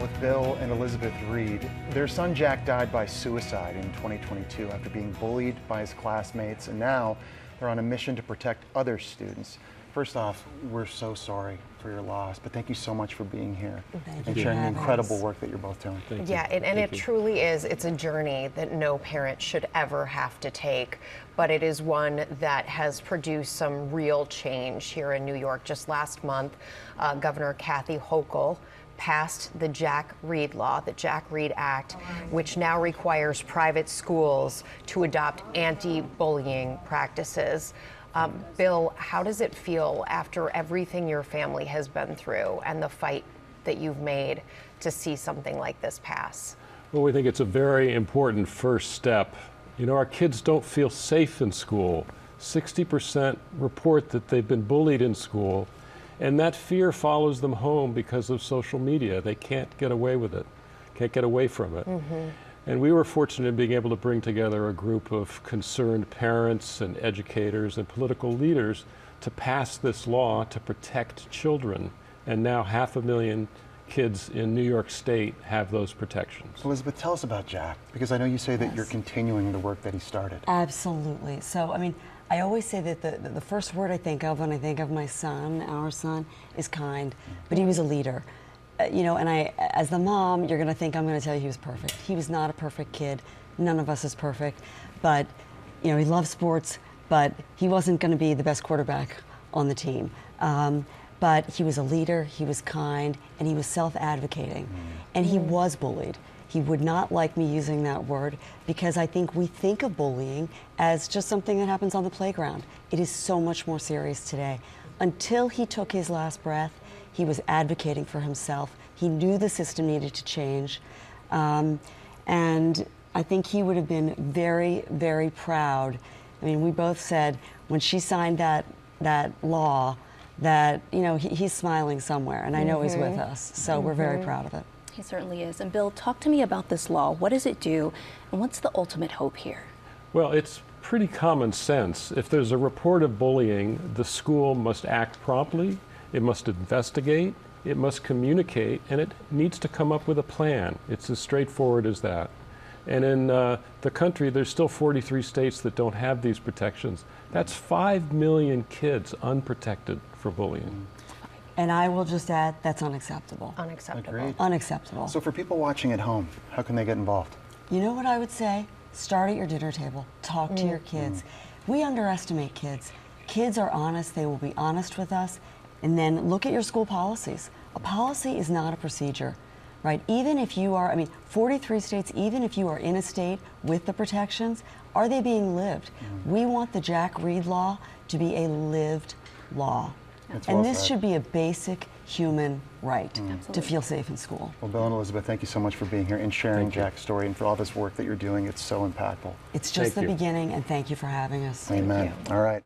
now with Bill and Elizabeth Reid. Their son Jack died by suicide in 2022 after being bullied by his classmates, and now they're on a mission to protect other students. First off, we're so sorry for your loss, but thank you so much for being here and sharing the incredible work that you're both doing. Yeah, and it truly is. It's a journey that no parent should ever have to take, but it is one that has produced some real change here in New York. Just last month, Governor Kathy Hochul passed the Jack Reid Law, the Jack Reid Act, which now requires private schools to adopt anti-bullying practices. Bill, how does it feel after everything your family has been through and the fight that you've made to see something like this pass? Well, we think it's a very important first step. You know, our kids don't feel safe in school. 60% report that they've been bullied in school, and that fear follows them home because of social media. They can't get away with it, can't get away from it. And we were fortunate in being able to bring together a group of concerned parents and educators and political leaders to pass this law to protect children. And now 500,000 kids in New York State have those protections. Elizabeth, tell us about Jack, because I know you say that you're continuing the work that he started. Absolutely. So, I mean, I always say that the first word I think of when I think of my son, our son, is kind, but he was a leader. You know, and as the mom, you're going to think I'm going to tell you he was perfect. He was not a perfect kid. None of us is perfect. But, you know, he loved sports, but he wasn't going to be the best quarterback on the team. But he was a leader, he was kind, and he was self-advocating. And he was bullied. He would not like me using that word because I think we think of bullying as just something that happens on the playground. It is so much more serious today. Until he took his last breath, he was advocating for himself. He knew the system needed to change. And I think he would have been very, very proud. I mean, we both said when she signed that law that, you know, he's smiling somewhere, and I know he's with us. So we're very proud of it. He certainly is. And Bill, talk to me about this law. What does it do, and what's the ultimate hope here? Well, it's pretty common sense. If there's a report of bullying, the school must act promptly. It must investigate, it must communicate, and it needs to come up with a plan. It's as straightforward as that. And in the country, there's still 43 states that don't have these protections. That's 5 million kids unprotected for bullying. And I will just add, that's unacceptable. Unacceptable. Agreed. Unacceptable. So for people watching at home, how can they get involved? You know what I would say? Start at your dinner table. Talk to your kids. We underestimate kids. Kids are honest. They will be honest with us. And then look at your school policies. A policy is not a procedure, right? Even if you are, I mean, 43 states, even if you are in a state with the protections, are they being lived? We want the Jack Reid Law to be a lived law. And this should be a basic human right to feel safe in school. Well, Bill and Elizabeth, thank you so much for being here and sharing Jack's story and for all this work that you're doing. It's so impactful. It's just the beginning, and thank you for having us. Amen. All right.